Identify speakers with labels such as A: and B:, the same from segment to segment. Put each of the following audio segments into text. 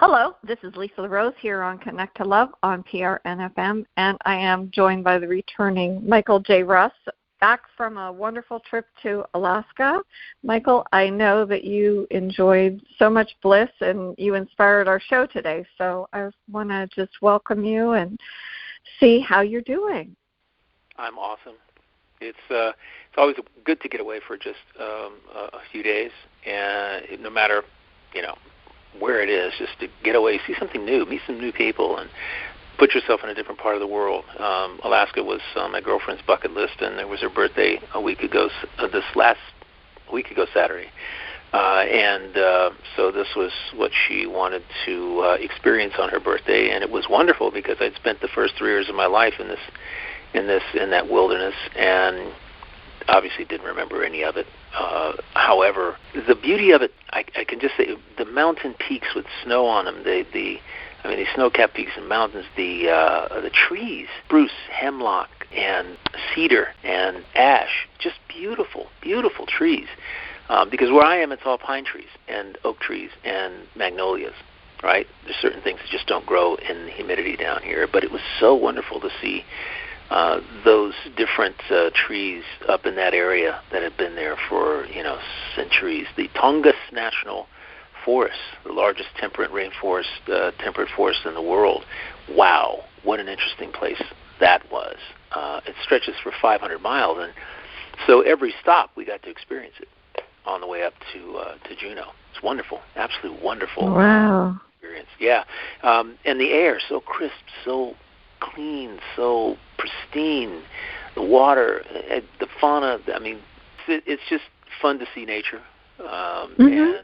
A: Hello, this is Lisa LaRose here on Connect to Love on PRN-FM, and I am joined by the returning Michael J. Russ, back from a wonderful trip to Alaska. Michael, I know that you enjoyed so much bliss and you inspired our show today, so I want to just welcome you and see how you're doing.
B: I'm awesome. It's always good to get away for just a few days, and no matter, where it is, just to get away, see something new, meet some new people, and put yourself in a different part of the world. Alaska was on my girlfriend's bucket list, and it was her birthday a week ago, Saturday. So this was what she wanted to experience on her birthday, and it was wonderful because I'd spent the first 3 years of my life in that wilderness, and obviously didn't remember any of it. However, the beauty of it, I can just say, the mountain peaks with snow on them, these snow-capped peaks and mountains, the trees, spruce, hemlock, and cedar and ash, just beautiful, beautiful trees. Because where I am, it's all pine trees and oak trees and magnolias, right? There's certain things that just don't grow in the humidity down here, but it was so wonderful to see those different trees up in that area that have been there for, centuries. The Tongass National Forest, the largest temperate forest in the world. Wow, what an interesting place that was. It stretches for 500 miles, and so every stop we got to experience it on the way up to Juneau. It's wonderful, absolutely wonderful.
A: Wow.
B: Experience. Yeah, and the air so crisp, so clean, so pristine. The water, the fauna. It's just fun to see nature, and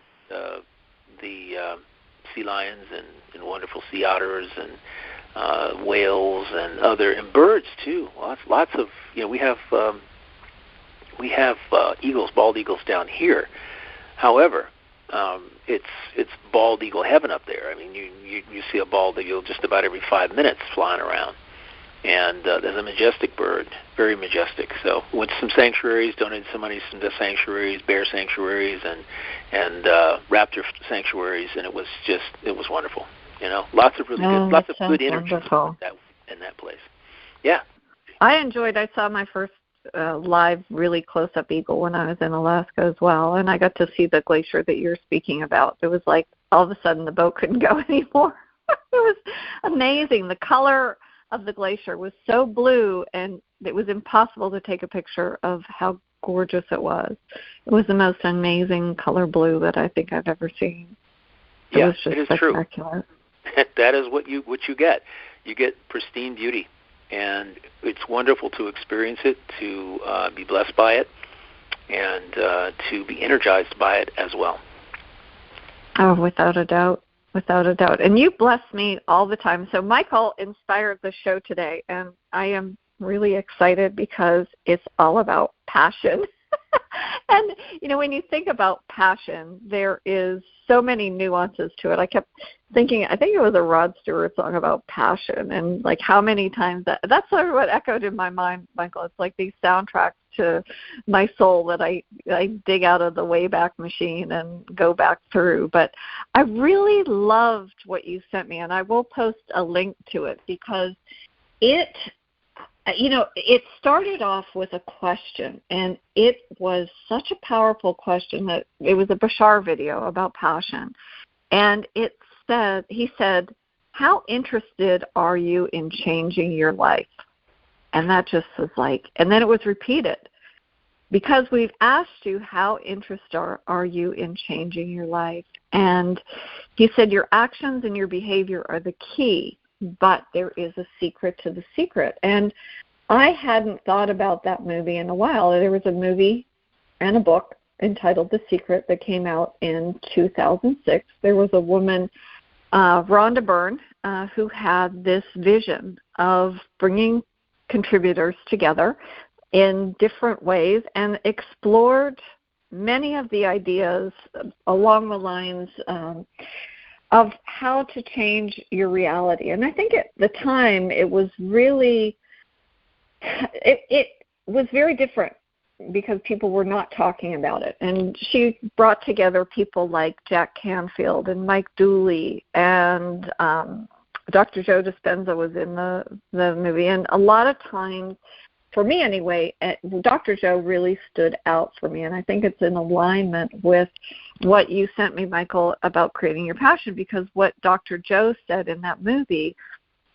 B: the sea lions and wonderful sea otters and whales and birds too. Lots of we have eagles, bald eagles down here. However, it's bald eagle heaven up there. You see a bald eagle just about every 5 minutes flying around. And there's a majestic bird, very majestic. So went to some sanctuaries, donated some money to some sanctuaries, bear sanctuaries, and raptor sanctuaries, and it was wonderful. Lots of really good energy in that place. Yeah.
A: I saw my first live, really close-up eagle when I was in Alaska as well, and I got to see the glacier that you're speaking about. It was like all of a sudden the boat couldn't go anymore. It was amazing. The color of the glacier was so blue, and it was impossible to take a picture of how gorgeous it was. It was the most amazing color blue that I think I've ever seen. It was just spectacular.
B: True. That is what you get. You get pristine beauty, and it's wonderful to experience it, to be blessed by it, and to be energized by it as well.
A: Oh, without a doubt. Without a doubt. And you bless me all the time. So Michael inspired the show today, and I am really excited because it's all about passion. And, when you think about passion, there is so many nuances to it. I kept thinking, I think it was a Rod Stewart song about passion, and like how many times that's sort of what echoed in my mind, Michael. It's like these soundtracks to my soul that I dig out of the Wayback Machine and go back through. But I really loved what you sent me, and I will post a link to it because it started off with a question, and it was such a powerful question that it was a Bashar video about passion. And he said, how interested are you in changing your life? And that just was like, and then it was repeated. Because we've asked you, how interested are you in changing your life? And he said, your actions and your behavior are the key, but there is a secret to the secret. And I hadn't thought about that movie in a while. There was a movie and a book entitled The Secret that came out in 2006. There was a woman, Rhonda Byrne, who had this vision of bringing contributors together in different ways and explored many of the ideas along the lines of how to change your reality. And I think at the time it was really, it was very different because people were not talking about it. And she brought together people like Jack Canfield and Mike Dooley, and Dr. Joe Dispenza was in the movie. And a lot of times, for me anyway, Dr. Joe really stood out for me, and I think it's in alignment with what you sent me, Michael, about creating your passion, because what Dr. Joe said in that movie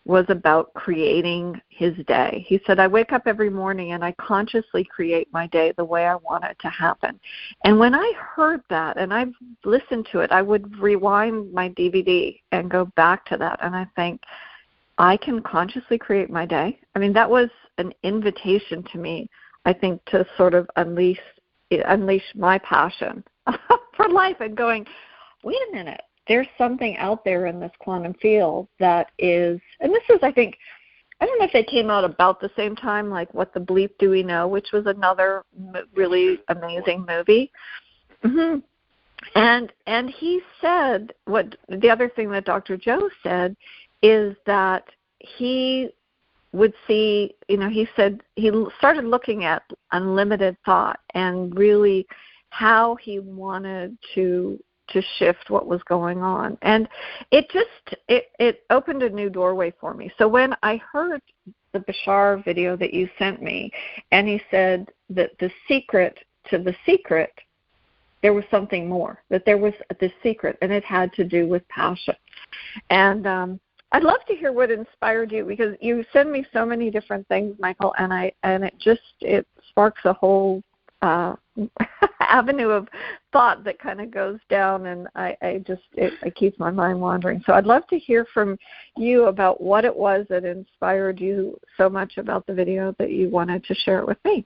A: was about creating his day. He said, I wake up every morning and I consciously create my day the way I want it to happen. And when I heard that, and I've listened to it, I would rewind my DVD and go back to that, and I think, I can consciously create my day. I mean, that was an invitation to me, I think, to sort of unleash my passion for life, and going, wait a minute, there's something out there in this quantum field that is, and this is, I think, I don't know if they came out about the same time, like What the Bleep Do We Know, which was another really amazing movie. Mm-hmm. And he said, what the other thing that Dr. Joe said is that he would see, he said he started looking at unlimited thought and really how he wanted to shift what was going on. And it opened a new doorway for me. So when I heard the Bashar video that you sent me, and he said that the secret to the secret, there was something more, that there was this secret, and it had to do with passion. And I'd love to hear what inspired you, because you send me so many different things, Michael, and it sparks a whole avenue of thought that kind of goes down, and it keeps my mind wandering. So I'd love to hear from you about what it was that inspired you so much about the video that you wanted to share it with me.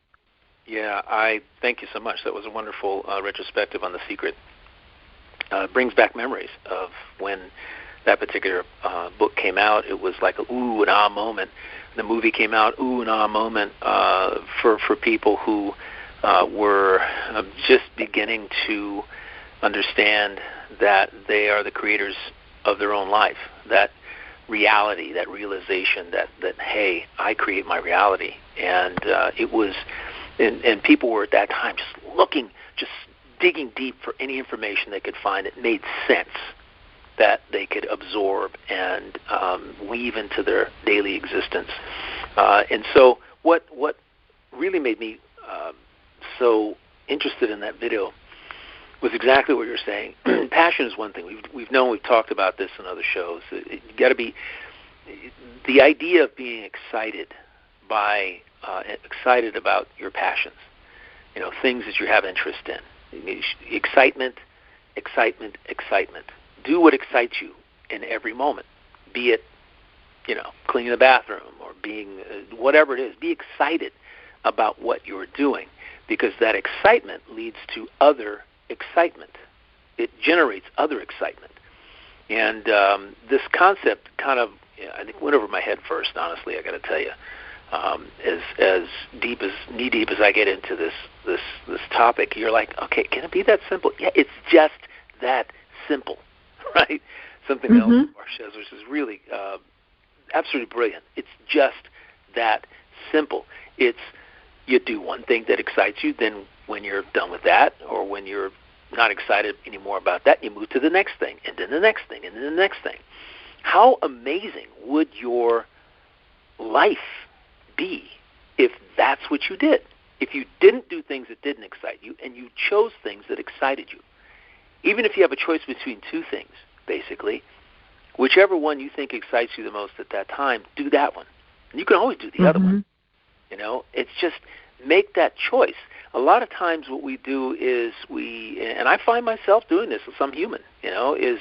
B: Yeah, I thank you so much. That was a wonderful retrospective on The Secret. Brings back memories of when that particular book came out. It was like a ooh and ah moment. The movie came out, ooh and ah moment for people who were just beginning to understand that they are the creators of their own life. That reality, that realization that hey, I create my reality. And it was, and people were at that time just looking, just digging deep for any information they could find that made sense, that they could absorb and weave into their daily existence. And so what really made me so interested in that video was exactly what you're saying. Passion is one thing. We've talked about this in other shows. You got to be, the idea of being excited about your passions, things that you have interest in. Excitement. Do what excites you in every moment, be it, cleaning the bathroom or being whatever it is. Be excited about what you're doing, because that excitement leads to other excitement. It generates other excitement. And this concept kind of, I think, went over my head first, honestly, I got to tell you. As knee deep as I get into this topic, you're like, okay, can it be that simple? Yeah, it's just that simple, right? Something else Marsh says, which is really absolutely brilliant. It's just that simple. It's, you do one thing that excites you, then when you're done with that, or when you're not excited anymore about that, you move to the next thing, and then the next thing, and then the next thing. How amazing would your life be if that's what you did? If you didn't do things that didn't excite you, and you chose things that excited you. Even if you have a choice between two things, basically, whichever one you think excites you the most at that time, do that one. And you can always do the other one. It's just make that choice. A lot of times what we do is and I find myself doing this, I'm human, is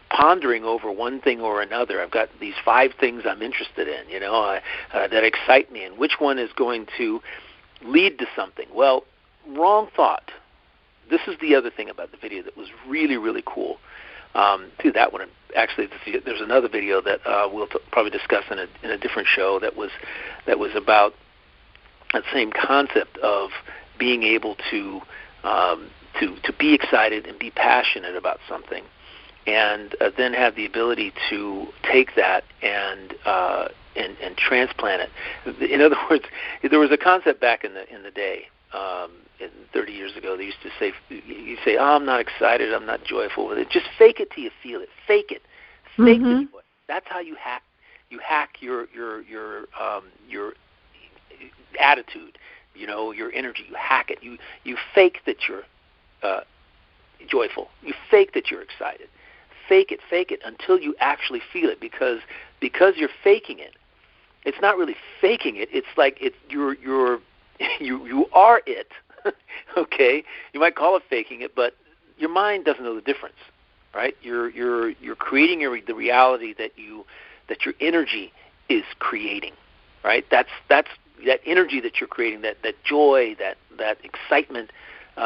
B: pondering over one thing or another. I've got these 5 things I'm interested in, that excite me, and which one is going to lead to something. Well, wrong thought. This is the other thing about the video that was really, really cool. To that one, actually, there's another video that we'll probably discuss in a different show that was about that same concept of being able to be excited and be passionate about something, and then have the ability to take that and transplant it. In other words, there was a concept back in the day, 30 years ago. They used to say, you say, "Oh, I'm not excited, I'm not joyful with it." Just fake it till you feel it. Fake it. Fake the joy. That's how you hack. You hack your attitude. Your energy. You hack it. You fake that you're joyful. You fake that you're excited. Fake it until you actually feel it, because you're faking it. It's not really faking it. It's like you are it. Okay, you might call it faking it, but your mind doesn't know the difference, right? You're creating the reality that your energy is creating, right? That's that energy that you're creating, that joy, that excitement.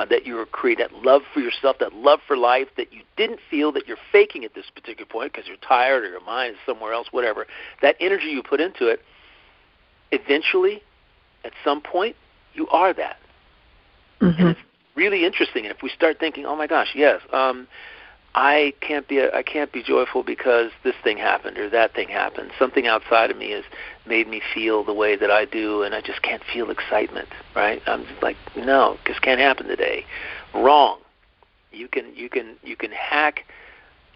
B: That you're creating, that love for yourself, that love for life that you didn't feel, that you're faking at this particular point because you're tired or your mind is somewhere else, whatever. That energy you put into it, eventually, at some point, you are that. And it's really interesting. And if we start thinking, oh my gosh, yes, I can't be joyful because this thing happened or that thing happened. Something outside of me has made me feel the way that I do, and I just can't feel excitement, right? I'm just like, no, this can't happen today. Wrong. You can hack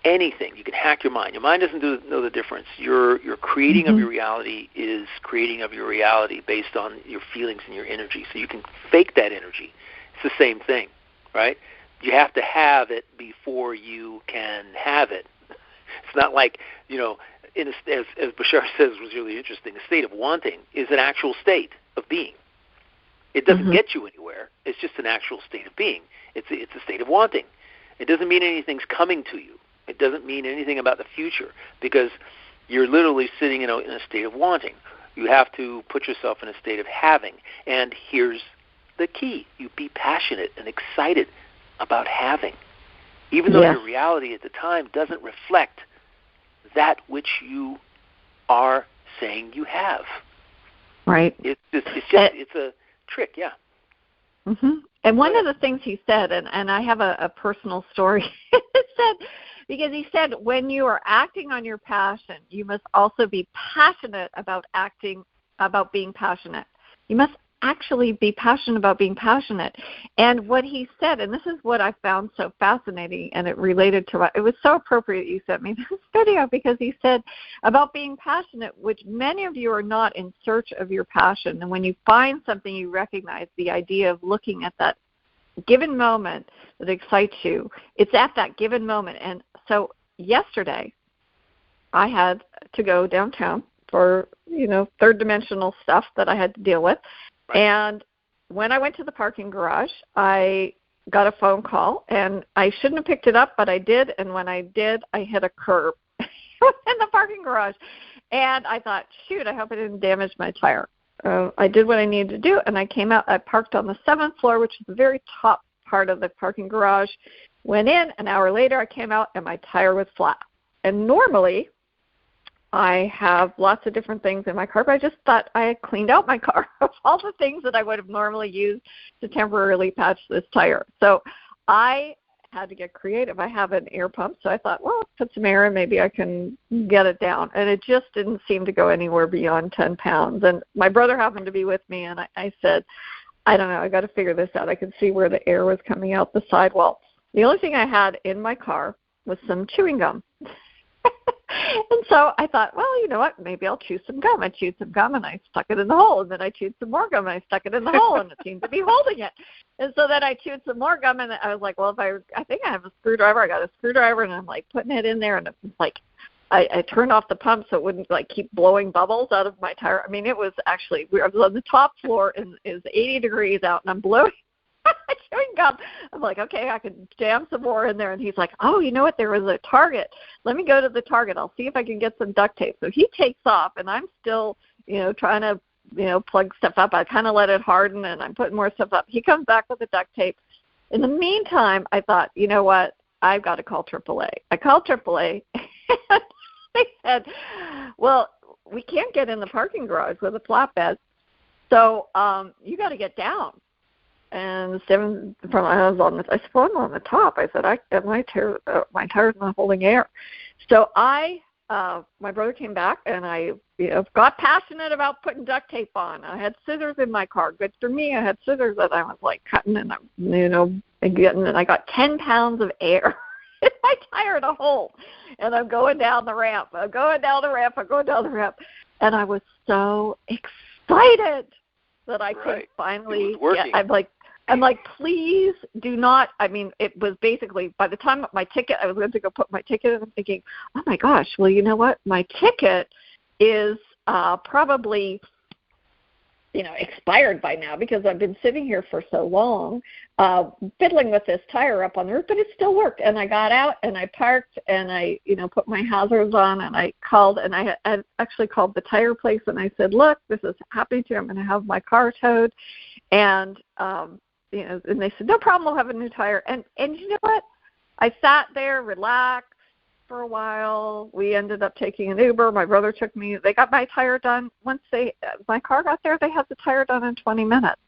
B: anything. You can hack your mind. Your mind doesn't know the difference. Your creating of your reality is creating of your reality based on your feelings and your energy. So you can fake that energy. It's the same thing, right? You have to have it before you can have it. It's not like, as Bashar says, was really interesting, a state of wanting is an actual state of being. It doesn't get you anywhere. It's just an actual state of being. It's a state of wanting. It doesn't mean anything's coming to you. It doesn't mean anything about the future, because you're literally sitting in a state of wanting. You have to put yourself in a state of having. And here's the key. You be passionate and excited about having, even though your reality at the time doesn't reflect that which you are saying you have.
A: Right.
B: It's a trick, yeah.
A: And one of the things he said, and I have a personal story, because he said, when you are acting on your passion, you must also be passionate about being passionate. You must actually be passionate about being passionate. And what he said, and this is what I found so fascinating, and it related to it was so appropriate you sent me this video, because he said about being passionate, which many of you are not in search of your passion. And when you find something, you recognize the idea of looking at that given moment that excites you. It's at that given moment. And so yesterday I had to go downtown for, third dimensional stuff that I had to deal with. And when I went to the parking garage, I got a phone call, and I shouldn't have picked it up, but I did. And when I did, I hit a curb in the parking garage. And I thought, shoot, I hope I didn't damage my tire. I did what I needed to do, and I came out. I parked on the 7th floor, which is the very top part of the parking garage. Went in. An hour later, I came out, and my tire was flat. And normally, I have lots of different things in my car, but I just thought I had cleaned out my car of all the things that I would have normally used to temporarily patch this tire. So I had to get creative. I have an air pump, so I thought, well, put some air in, maybe I can get it down. And it just didn't seem to go anywhere beyond 10 pounds. And my brother happened to be with me, and I said, I don't know, I got to figure this out. I could see where the air was coming out the sidewall. The only thing I had in my car was some chewing gum. And so I thought, well, you know what, maybe I'll chew some gum. I chewed some gum, and I stuck it in the hole, and then I chewed some more gum, and I stuck it in the hole, and it seemed to be holding it. And so then I chewed some more gum, and I was like, well, I think I have a screwdriver. I got a screwdriver, and I'm, like, putting it in there, and it's like I turned off the pump so it wouldn't, like, keep blowing bubbles out of my tire. I mean, it was actually, I was on the top floor, and it was 80 degrees out, and I'm blowing chewing gum. I'm like, okay, I can jam some more in there. And he's like, oh, you know what? There was a Target. Let me go to the Target. I'll see if I can get some duct tape. So he takes off, and I'm still, trying to, plug stuff up. I kind of let it harden, and I'm putting more stuff up. He comes back with the duct tape. In the meantime, I thought, you know what? I've got to call AAA. I called AAA, and they said, well, we can't get in the parking garage with a flatbed, so you got to get down. and 7 from I was on the, I said, well, I'm on the top. I said, my tire's not holding air. So my brother came back, and I got passionate about putting duct tape on. I had scissors in my car. Good for me. I had scissors that I was like cutting, and and I got 10 pounds of air in my tire in a hole. And I'm going down the ramp. I'm going down the ramp. And I was so excited that I could finally get, I'm like, please do not. I mean, it was basically, by the time my ticket, I was going to go put my ticket in, I'm thinking, oh my gosh, well, you know what? My ticket is probably, expired by now because I've been sitting here for so long, fiddling with this tire up on the roof, but it still worked. And I got out and I parked and I, put my hazards on, and I called, and I had actually called the tire place, and I said, look, this is happening to you. I'm going to have my car towed. And, and they said, no problem, we'll have a new tire. And you know what? I sat there, relaxed for a while. We ended up taking an Uber. My brother took me. They got my tire done. Once my car got there, they had the tire done in 20 minutes.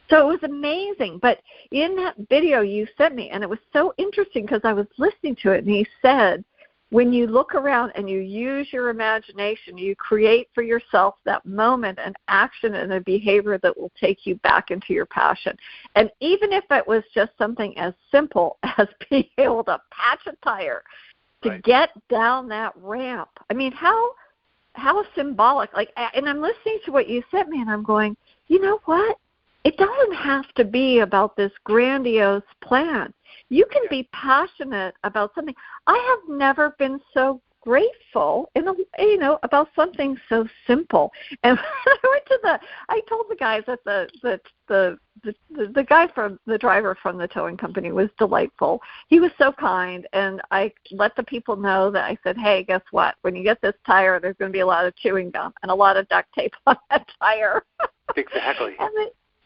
A: So it was amazing. But in that video you sent me, and it was so interesting because I was listening to it, and he said, when you look around and you use your imagination, you create for yourself that moment, an action, and a behavior that will take you back into your passion. And even if it was just something as simple as being able to patch a tire to get down that ramp. I mean, how symbolic. And I'm listening to what you sent me, and I'm going, you know what? It doesn't have to be about this grandiose plan. You can be passionate about something. I have never been so grateful, about something so simple. And I told the guys that the guy from the driver from the towing company was delightful. He was so kind, and I let the people know that I said, hey, guess what? When you get this tire, there's going to be a lot of chewing gum and a lot of duct tape on that tire.
B: Exactly.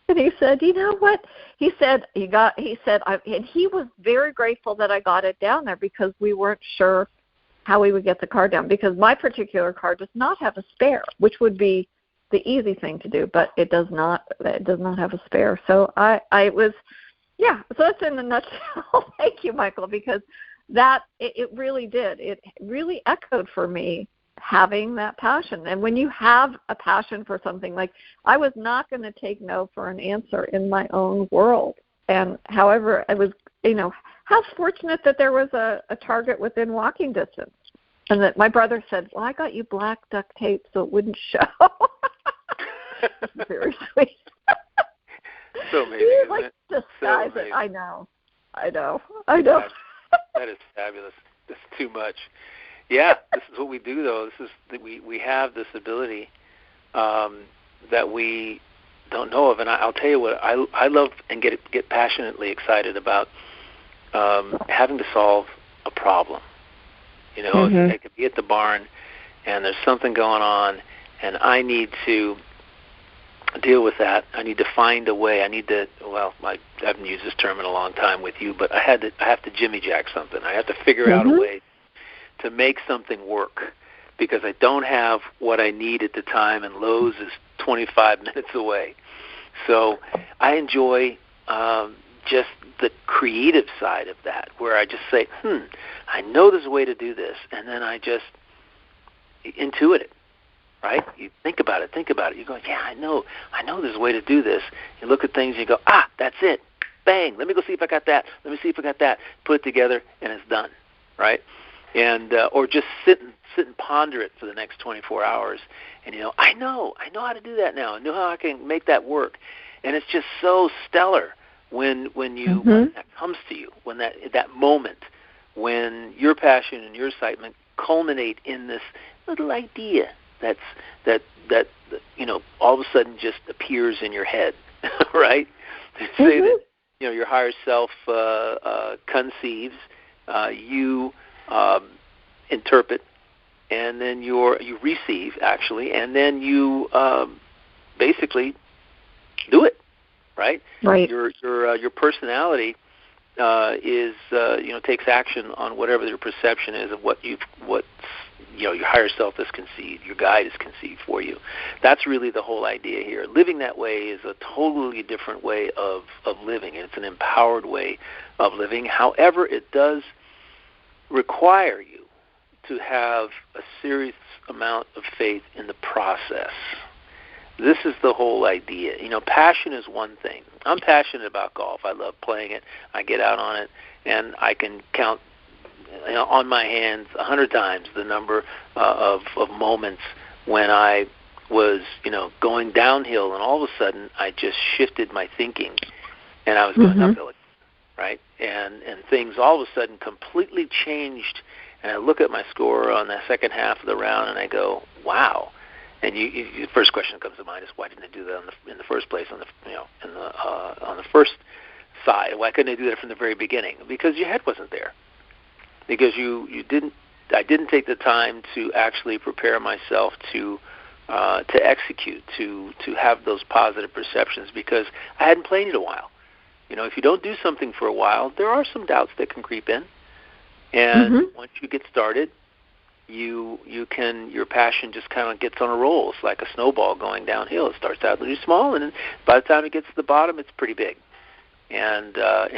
A: And he said, you know what? He said, and he was very grateful that I got it down there because we weren't sure how we would get the car down, because my particular car does not have a spare, which would be the easy thing to do, but it does not have a spare. So so that's in a nutshell. Thank you, Michael, because it really did. It really echoed for me having that passion. And when you have a passion for something, like I was not going to take no for an answer in my own world. And however, I was, how fortunate that there was a Target within walking distance. And that my brother said, well, I got you black duct tape so it wouldn't show. Very sweet.
B: So amazing, isn't it?
A: Disguise it. I know.
B: That is fabulous. That's too much. Yeah, this is what we do, though. This is we have this ability that we don't know of, and I'll tell you what I love and get passionately excited about having to solve a problem. I could be at the barn, and there's something going on, and I need to deal with that. I need to find a way. I haven't used this term in a long time with you, but I have to jimmy jack something. I have to figure out a way to make something work because I don't have what I need at the time, and Lowe's is 25 minutes away. So I enjoy just the creative side of that, where I just say, I know there's a way to do this, and then I just intuit it, right? You think about it. You go, yeah, I know there's a way to do this. You look at things and you go, that's it. Bang, let me go see if I got that. Put it together, and it's done, right? And or just sit and ponder it for the next 24 hours. And, I know how to do that now. I know how I can make that work. And it's just so stellar when that comes to you, when that moment, when your passion and your excitement culminate in this little idea that all of a sudden just appears in your head, right? They say that your higher self conceives, you interpret, and then you receive, actually, and then you basically do it, right?
A: Right.
B: Your personality takes action on whatever your perception is of what's your higher self has conceived, your guide has conceived for you. That's really the whole idea here. Living that way is a totally different way of living, and it's an empowered way of living. However, it does require you to have a serious amount of faith in the process. This is the whole idea. Passion is one thing. I'm passionate about golf. I love playing it. I get out on it, and I can count on my hands 100 times the number of moments when I was, going downhill, and all of a sudden I just shifted my thinking, and I was going uphill, right? And things all of a sudden completely changed, and I look at my score on the second half of the round, and I go, wow. And the first question that comes to mind is, why didn't I do that in the first place on the first side? Why couldn't I do that from the very beginning? Because your head wasn't there. Because I didn't take the time to actually prepare myself to execute, to have those positive perceptions, because I hadn't played it a while. If you don't do something for a while, there are some doubts that can creep in, and once you get started, your passion just kind of gets on a roll. It's like a snowball going downhill. It starts out really small, and then by the time it gets to the bottom, it's pretty big. And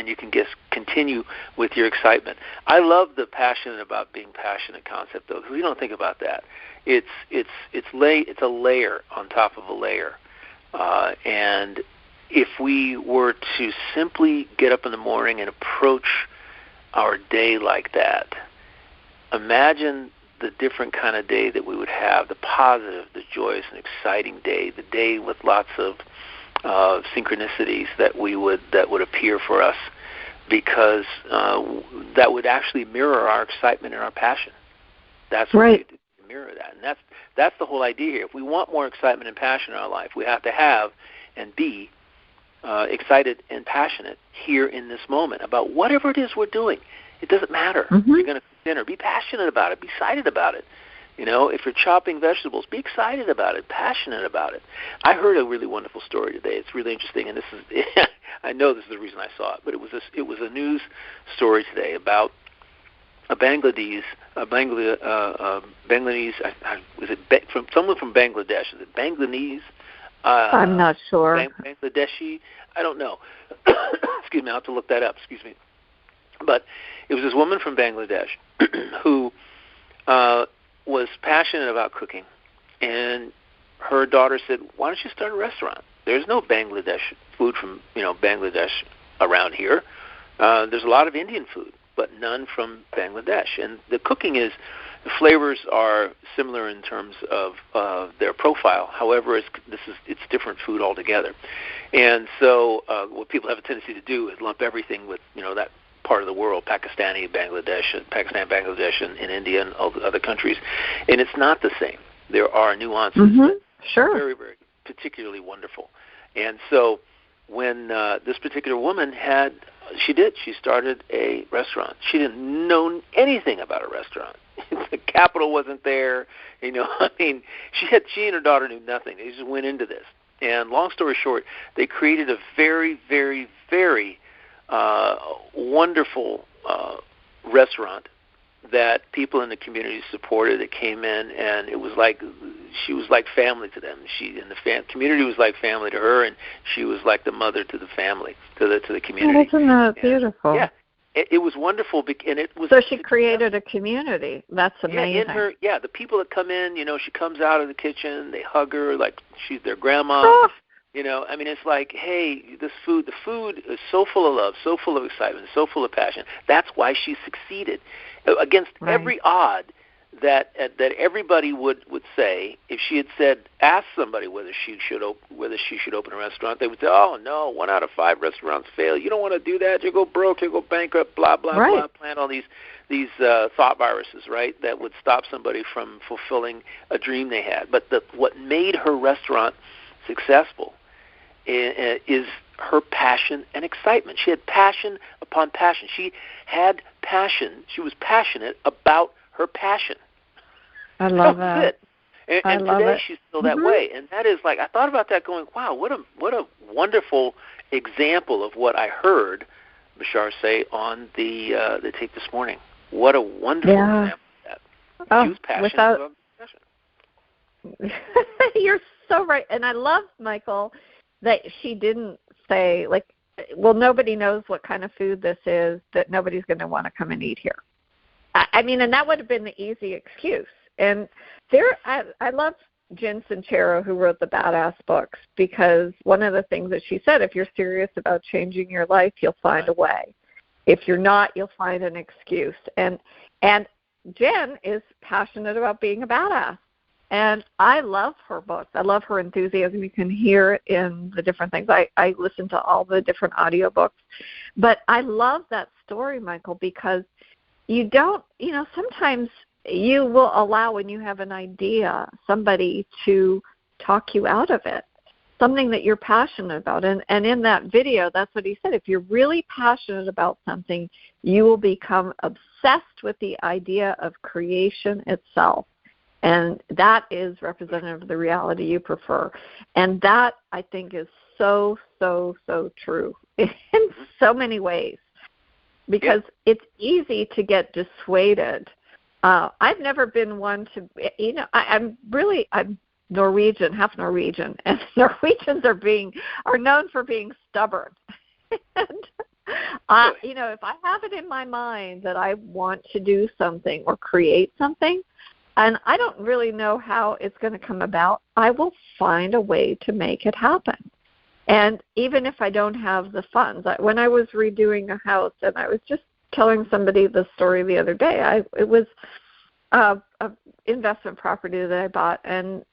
B: you can just continue with your excitement. I love the passionate about being passionate concept, though, because we don't think about that. It's a layer on top of a layer, and if we were to simply get up in the morning and approach our day like that, imagine the different kind of day that we would have, the positive, the joyous and exciting day, the day with lots of synchronicities that would appear for us, because that would actually mirror our excitement and our passion. That's what we do, mirror that, and that's the whole idea here. If we want more excitement and passion in our life, we have to have and be excited and passionate here in this moment about whatever it is we're doing. It doesn't matter. If you're going to cook dinner, be passionate about it. Be excited about it. If you're chopping vegetables, be excited about it, passionate about it. I heard a really wonderful story today. It's really interesting, and this is I know this is the reason I saw it, but it was a news story today about a Bangladesh. From someone from Bangladesh? Is it Bangladesh?
A: I'm not sure.
B: Bangladeshi? I don't know. Excuse me. I'll have to look that up. Excuse me. But it was this woman from Bangladesh who was passionate about cooking, and her daughter said, "Why don't you start a restaurant? There's no Bangladesh food from Bangladesh around here. There's a lot of Indian food, but none from Bangladesh. And the flavors are similar in terms of their profile. However, it's different food altogether. And so what people have a tendency to do is lump everything with that part of the world, Pakistan, Bangladesh, and India and all the other countries. And it's not the same. There are nuances that are very, very particularly wonderful. And so when this particular woman she started a restaurant. She didn't know anything about a restaurant. The capital wasn't there. She and her daughter knew nothing. They just went into this. And long story short, they created a very, very, very wonderful restaurant that people in the community supported. That came in, and it was like she was like family to them. Community was like family to her, and she was like the mother to the family, to the community.
A: Isn't that beautiful?
B: Yeah, it was wonderful, and it was.
A: So she created a community. That's amazing.
B: The people that come in, she comes out of the kitchen, they hug her like she's their grandma.
A: Oh.
B: It's like, hey, the food is so full of love, so full of excitement, so full of passion. That's why she succeeded. Against every odd that everybody would say, if she had asked somebody whether she should open a restaurant, they would say, oh, no, 1 out of 5 restaurants fail. You don't want to do that. You'll go broke. You'll go bankrupt, blah, blah, blah. Plant all these thought viruses, right, that would stop somebody from fulfilling a dream they had. But what made her restaurant successful is her passion and excitement. She had passion upon passion. She had passion. She was passionate about her passion.
A: I love that.
B: And today she's still that way. And that is like, I thought about that going, wow, what a wonderful example of what I heard Bashar say on the tape this morning. What a wonderful example of that. She was passionate about passion.
A: You're so right. And I love, Michael, that she didn't say, like, well, nobody knows what kind of food this is, that nobody's going to want to come and eat here. I mean, and that would have been the easy excuse. And I love Jen Sincero, who wrote the Badass books, because one of the things that she said, if you're serious about changing your life, you'll find a way. If you're not, you'll find an excuse. And Jen is passionate about being a badass. And I love her books. I love her enthusiasm. You can hear it in the different things. I listen to all the different audiobooks. But I love that story, Michael, because you don't, sometimes you will allow, when you have an idea, somebody to talk you out of it, something that you're passionate about. And in that video, that's what he said. If you're really passionate about something, you will become obsessed with the idea of creation itself. And that is representative of the reality you prefer. And that, I think, is so, so, so true in so many ways, because it's easy to get dissuaded. I've never been one to, I'm Norwegian, half Norwegian, and Norwegians are known for being stubborn. And if I have it in my mind that I want to do something or create something, and I don't really know how it's going to come about, I will find a way to make it happen. And even if I don't have the funds, when I was redoing a house, and I was just telling somebody the story the other day, it was an investment property that I bought, and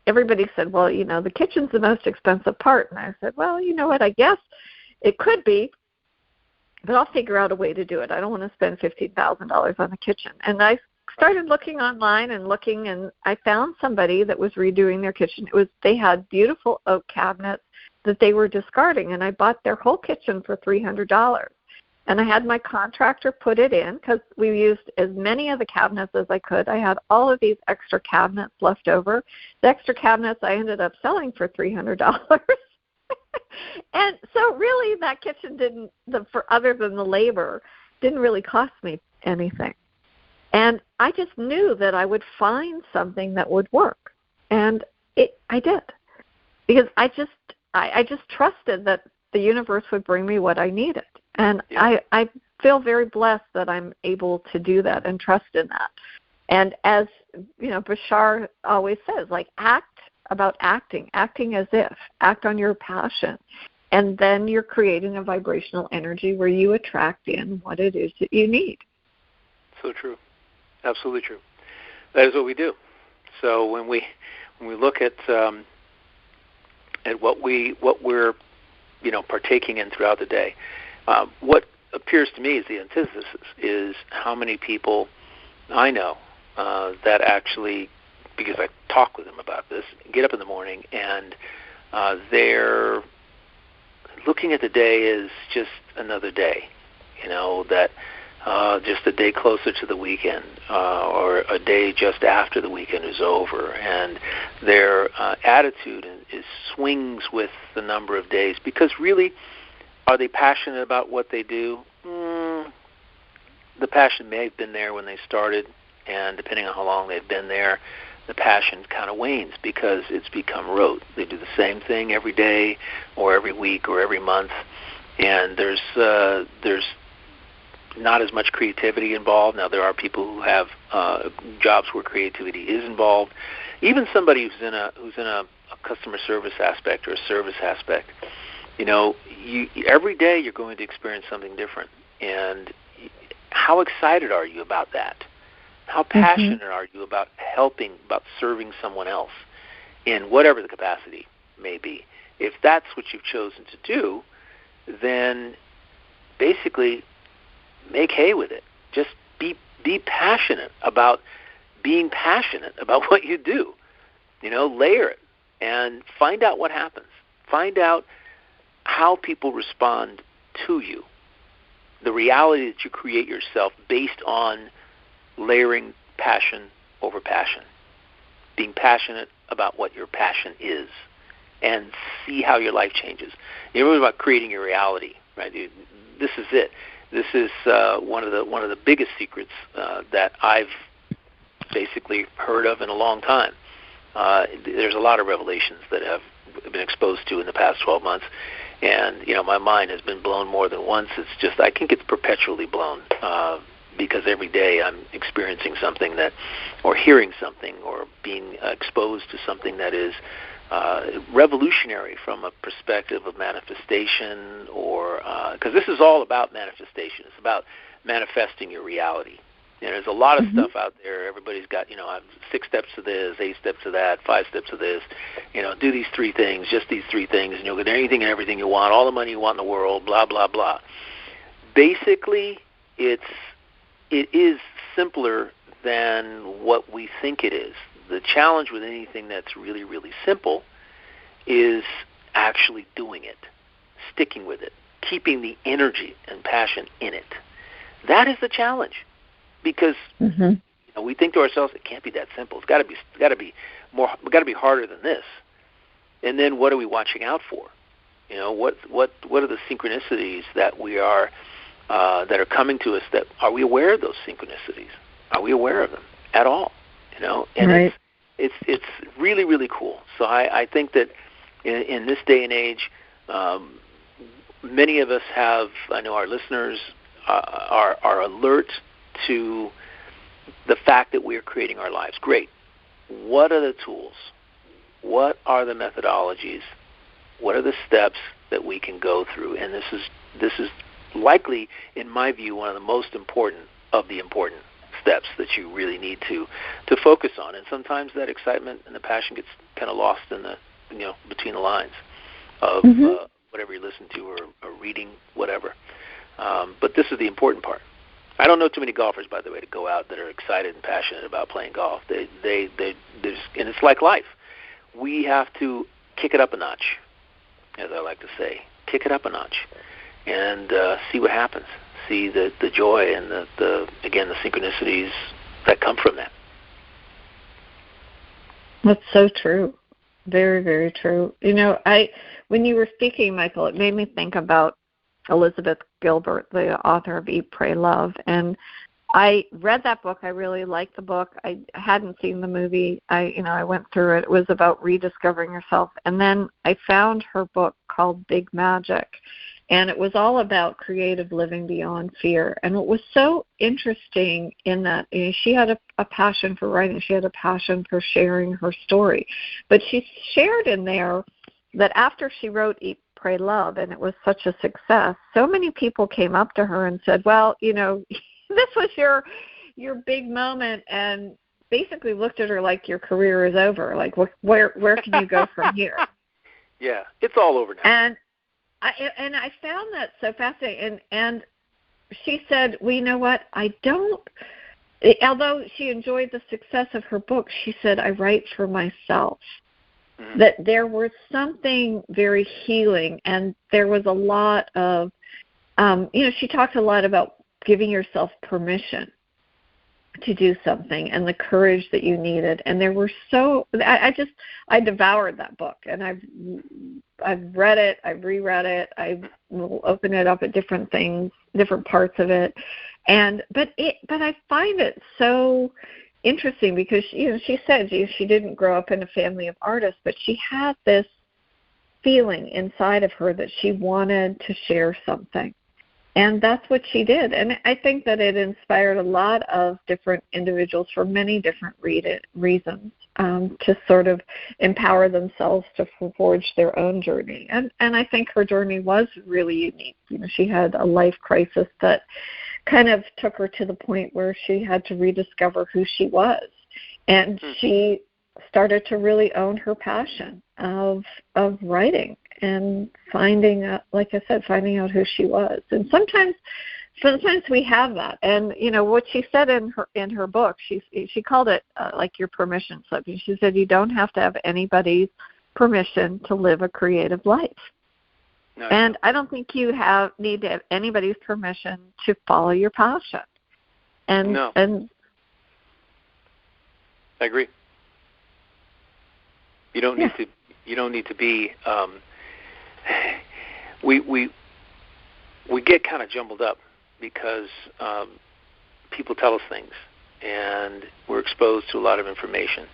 A: everybody said, well, the kitchen's the most expensive part. And I said, well, you know what, I guess it could be, but I'll figure out a way to do it. I don't want to spend $15,000 on the kitchen. And I started looking online and I found somebody that was redoing their kitchen. They had beautiful oak cabinets that they were discarding, and I bought their whole kitchen for $300. And I had my contractor put it in, because we used as many of the cabinets as I could. I had all of these extra cabinets left over. The extra cabinets I ended up selling for $300. And so really that kitchen other than the labor, didn't really cost me anything. And I just knew that I would find something that would work. And I did. Because I just trusted that the universe would bring me what I needed. And I feel very blessed that I'm able to do that and trust in that. And as, Bashar always says, like, acting as if, act on your passion. And then you're creating a vibrational energy where you attract in what it is that you need.
B: So true. Absolutely true. That is what we do. So when we look at what we're partaking in throughout the day, what appears to me is the antithesis is how many people I know that actually, because I talk with them about this, get up in the morning and they're looking at the day as just another day, that just a day closer to the weekend or a day just after the weekend is over. And their attitude is swings with the number of days, because really, are they passionate about what they do? The passion may have been there when they started, and depending on how long they've been there, the passion kind of wanes because it's become rote. They do the same thing every day or every week or every month, and there's not as much creativity involved. Now, there are people who have jobs where creativity is involved. Even somebody who's in a customer service aspect or a service aspect, every day you're going to experience something different. And how excited are you about that? How passionate are you about helping, about serving someone else in whatever the capacity may be? If that's what you've chosen to do, then basically make hay with it. Just be passionate about being passionate about what you do. Layer it and find out what happens. Find out how people respond to you. The reality that you create yourself based on layering passion over passion. Being passionate about what your passion is, and see how your life changes. You're really about creating your reality, right? this is it. This is one of the biggest secrets that I've basically heard of in a long time. There's a lot of revelations that have been exposed to in the past 12 months, and my mind has been blown more than once. It's just, I think it's perpetually blown because every day I'm experiencing something or hearing something, or being exposed to something that is revolutionary from a perspective of manifestation, or because this is all about manifestation. It's about manifesting your reality. There's a lot of stuff out there. Everybody's got, 6 steps to this, 8 steps to that, 5 steps to this. Do these 3 things, just these 3 things, and you'll get anything and everything you want, all the money you want in the world, blah, blah, blah. Basically, it is simpler than what we think it is. The challenge with anything that's really, really simple is actually doing it, sticking with it, keeping the energy and passion in it. That is the challenge. Because we think to ourselves, it can't be that simple. It's got to be more. It's got to be harder than this. And then, what are we watching out for? What are the synchronicities that we are that are coming to us? That are we aware of those synchronicities? Are we aware of them at all? And
A: right.
B: It's really, really cool. So I think that in this day and age, many of us have. I know our listeners are alert to the fact that we are creating our lives. Great. What are the tools? What are the methodologies? What are the steps that we can go through? And this is likely, in my view, one of the most important of the important steps that you really need to focus on. And sometimes that excitement and the passion gets kind of lost in the between the lines of whatever you listen to or reading, whatever. But this is the important part. I don't know too many golfers, by the way, to go out that are excited and passionate about playing golf. And it's like life. We have to kick it up a notch, as I like to say. Kick it up a notch, and see what happens. See the joy and the synchronicities that come from that.
A: That's so true. Very, very true. When you were speaking, Michael, it made me think about Elizabeth Gilbert, the author of Eat, Pray, Love. And I read that book. I really liked the book. I hadn't seen the movie. I went through it. It was about rediscovering yourself. And then I found her book called Big Magic. And it was all about creative living beyond fear. And what was so interesting in that, she had a passion for writing. She had a passion for sharing her story. But she shared in there that after she wrote Eat, Pray, Love, and it was such a success, so many people came up to her and said, well, this was your big moment, and basically looked at her like your career is over. Like, where can you go from here?
B: Yeah, it's all over now.
A: And I found that so fascinating. And she said, well, you know what? Although she enjoyed the success of her book, she said, I write for myself. That there was something very healing, and there was a lot of, she talked a lot about giving yourself permission to do something and the courage that you needed. And there were I devoured that book, and I've read it, I've reread it, I will open it up at different things, different parts of it, but I find it so interesting because she said she didn't grow up in a family of artists, but she had this feeling inside of her that she wanted to share something, and that's what she did. And I think that it inspired a lot of different individuals for many different reasons to sort of empower themselves to forge their own journey. And I think her journey was really unique. She had a life crisis that kind of took her to the point where she had to rediscover who she was. And she started to really own her passion of writing and finding out, like I said, finding out who she was. And sometimes we have that. And what she said in her book, she called it like your permission slip. She said you don't have to have anybody's permission to live a creative life.
B: No,
A: and I don't think you need to have anybody's permission to follow your passion. And
B: I agree. You don't need to. You don't need to be. we get kind of jumbled up because people tell us things, and we're exposed to a lot of information.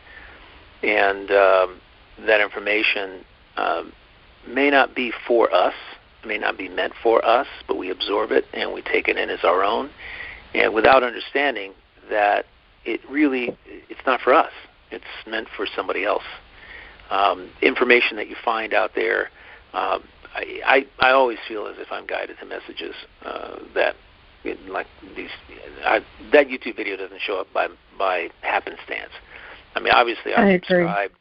B: And that information may not be for us, may not be meant for us, but we absorb it and we take it in as our own, and without understanding that it's not for us. It's meant for somebody else. Information that you find out there, I always feel as if I'm guided to messages that YouTube video doesn't show up by happenstance. I mean, obviously I subscribe,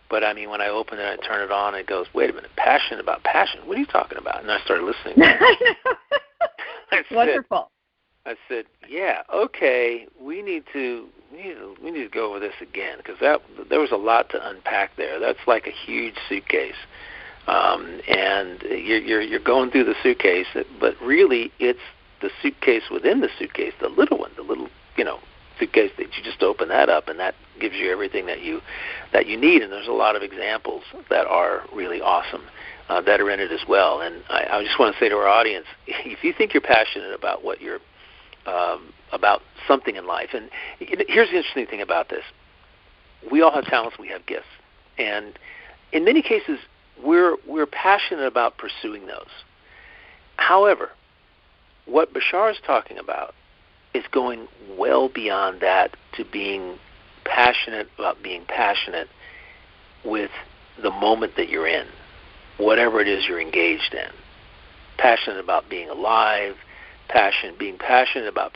B: but I mean, when I open it, I turn it on, and it goes, wait a minute, passion about passion? What are you talking about? And I started listening.
A: Wonderful.
B: I said, yeah, okay, we need to go over this again, because there was a lot to unpack there. That's like a huge suitcase, and you're going through the suitcase, but really it's the suitcase within the suitcase, the little one, suitcase that you just open that up, and that gives you everything that you need. And there's a lot of examples that are really awesome that are in it as well. And I just want to say to our audience, if you think you're passionate about what you're about something in life, and here's the interesting thing about this: we all have talents, we have gifts, and in many cases we're passionate about pursuing those. However, what Bashar is talking about is going well beyond that, to being passionate about being passionate with the moment that you're in, whatever it is you're engaged in. Passionate about being alive, being passionate about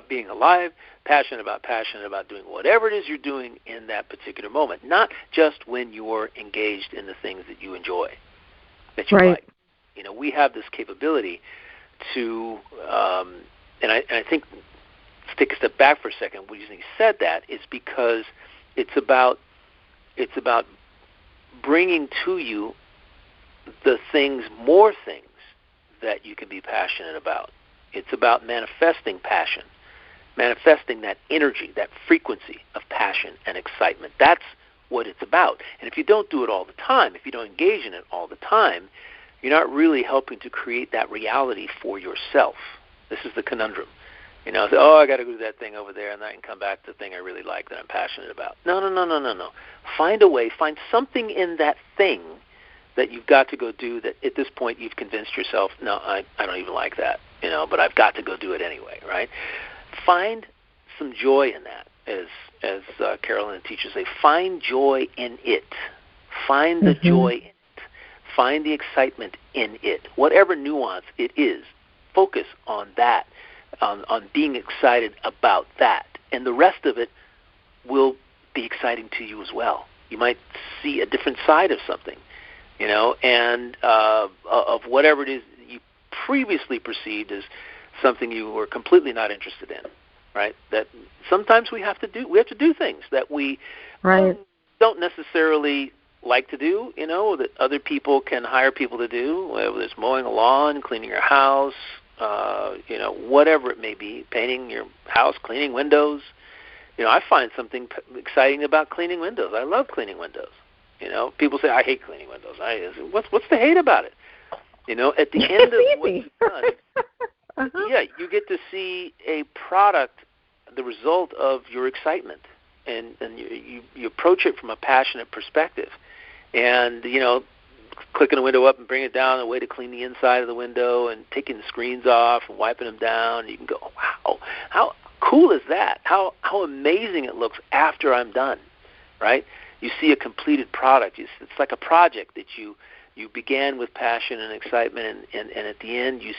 B: being alive, passionate about doing whatever it is you're doing in that particular moment, not just when you're engaged in the things that you enjoy, that you like. We have this capability to, and I think, let's take a step back for a second. The reason he said that is because it's about bringing to you more things that you can be passionate about. It's about manifesting passion, manifesting that energy, that frequency of passion and excitement. That's what it's about. And if you don't do it all the time, if you don't engage in it all the time, you're not really helping to create that reality for yourself. This is the conundrum. I got to go do that thing over there, and then I can come back to the thing I really like that I'm passionate about. No. Find a way, find something in that thing that you've got to go do that at this point you've convinced yourself, no, I don't even like that, but I've got to go do it anyway, right? Find some joy in that, as Carolyn and teachers say. Find joy in it. Find the joy in it. Find the excitement in it. Whatever nuance it is, focus on that, on being excited about that. And the rest of it will be exciting to you as well. You might see a different side of something, and of whatever it is you previously perceived as something you were completely not interested in, right? That sometimes we have to do things that we don't necessarily like to do, that other people can hire people to do, whether it's mowing a lawn, cleaning your house, whatever it may be, painting your house, cleaning windows. I find something exciting about cleaning windows. I love cleaning windows. People say, I hate cleaning windows. What's the hate about it? At the end of what you've done, you get to see a product, the result of your excitement, and you approach it from a passionate perspective. And, clicking the window up and bring it down, a way to clean the inside of the window and taking the screens off and wiping them down. You can go, wow, how cool is that? How amazing it looks after I'm done, right? You see a completed product. It's like a project that you began with passion and excitement, and at the end you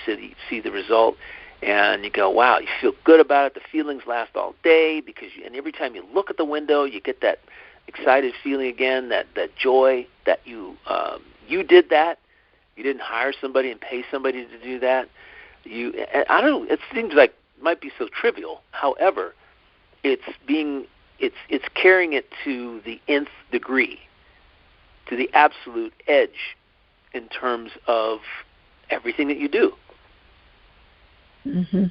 B: see the result, and you go, wow, you feel good about it. The feelings last all day, and every time you look at the window, you get that excited feeling again, that joy that you did that. You didn't hire somebody and pay somebody to do that. It seems like it might be so trivial. However, it's carrying it to the nth degree, to the absolute edge in terms of everything that you do. You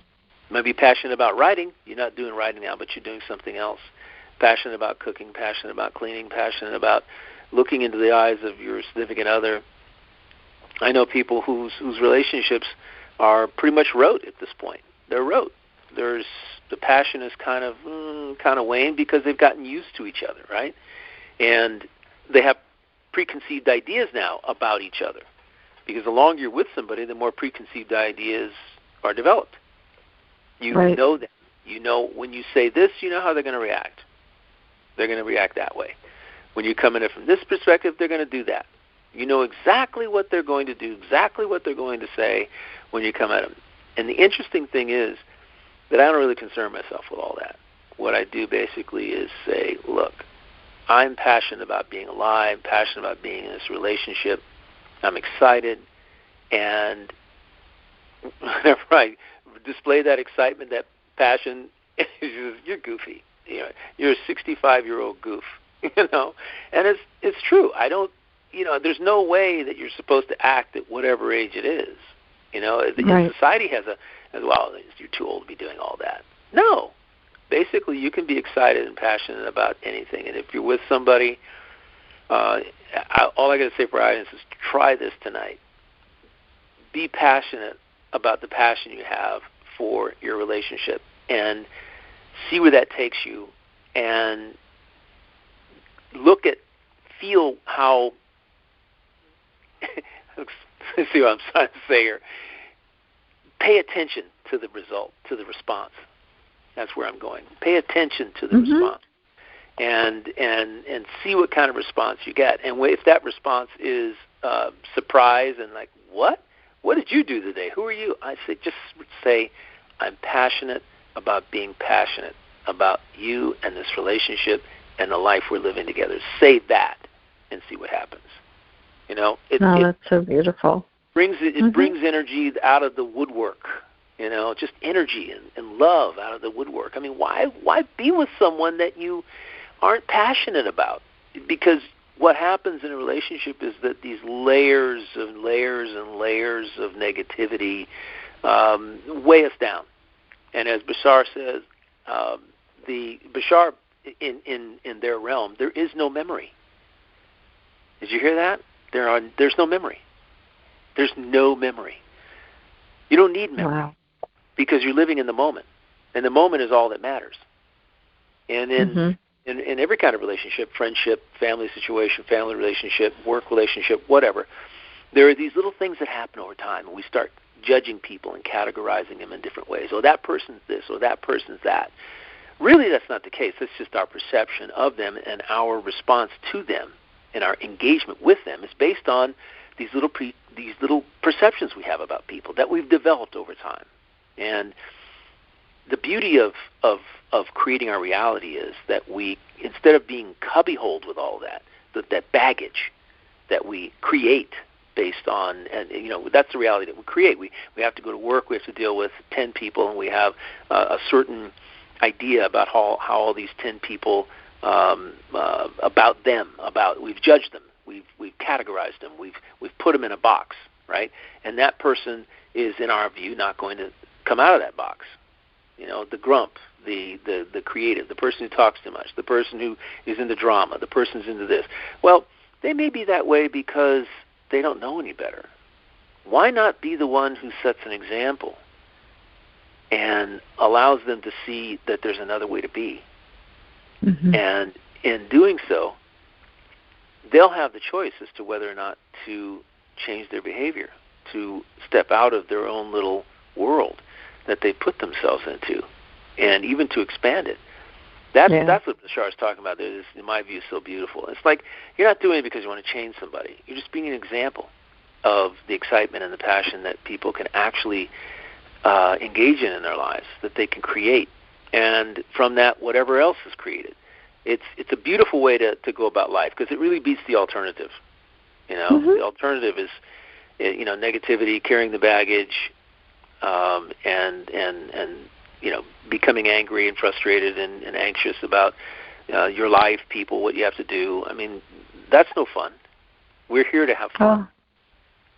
B: might be passionate about writing. You're not doing writing now, but you're doing something else. Passionate about cooking, passionate about cleaning, passionate about looking into the eyes of your significant other I know people whose relationships are pretty much rote at this point. They're rote. The passion is kind of waned because they've gotten used to each other, right? And they have preconceived ideas now about each other, because the longer you're with somebody, the more preconceived ideas are developed. You know them. You know when you say this, you know how they're going to react. They're going to react that way. When you come in it from this perspective, they're going to do that. You know exactly what they're going to do, exactly what they're going to say when you come at them. And the interesting thing is that I don't really concern myself with all that. What I do basically is say, look, I'm passionate about being alive, passionate about being in this relationship. I'm excited, and whenever I display that excitement, that passion, you're goofy. You're a 65-year-old goof, And it's true. I don't, there's no way that you're supposed to act at whatever age it is. Society has well, you're too old to be doing all that. No. Basically, you can be excited and passionate about anything. And if you're with somebody, all I got to say for our audience is try this tonight. Be passionate about the passion you have for your relationship and see where that takes you, and feel how, see what I'm trying to say here. Pay attention to the result, to the response. That's where I'm going. Pay attention to the response, and see what kind of response you get. And if that response is surprise and like, what did you do today? Who are you? I say, just say, I'm passionate about being passionate about you and this relationship and the life we're living together. Say that and see what happens.
A: That's so beautiful.
B: Brings energy out of the woodwork. Just energy and love out of the woodwork. I mean, why be with someone that you aren't passionate about? Because what happens in a relationship is that these layers and layers and layers of negativity weigh us down. And as Bashar says, Bashar in their realm, there is no memory. Did you hear that? There's no memory. There's no memory. You don't need memory. Wow. Because you're living in the moment, and the moment is all that matters. And in every kind of relationship, friendship, family situation, family relationship, work relationship, whatever, there are these little things that happen over time, and we start judging people and categorizing them in different ways. Oh, that person's this, or that person's that. Really, that's not the case. That's just our perception of them, and our response to them and our engagement with them is based on these little perceptions we have about people that we've developed over time. And the beauty of creating our reality is that we, instead of being cubbyholed with all that baggage that we create based on, and that's the reality that we create. We have to go to work. We have to deal with 10 people, and we have a certain idea about how all these 10 people about them. We've judged them. We've categorized them. We've put them in a box, right? And that person is, in our view, not going to come out of that box. The grump, the creative, the person who talks too much, the person who is into drama, the person's into this. Well, they may be that way because they don't know any better. Why not be the one who sets an example and allows them to see that there's another way to be? And in doing so, they'll have the choice as to whether or not to change their behavior, to step out of their own little world that they put themselves into, and even to expand it. That's what Bashar is talking about there. This, in my view, is so beautiful. It's like you're not doing it because you want to change somebody. You're just being an example of the excitement and the passion that people can actually engage in their lives, that they can create. And from that, whatever else is created. It's a beautiful way to go about life, because it really beats the alternative. The alternative is, negativity, carrying the baggage, and becoming angry and frustrated and anxious about your life, people, what you have to do. I mean, that's no fun. We're here to have fun.
A: Oh,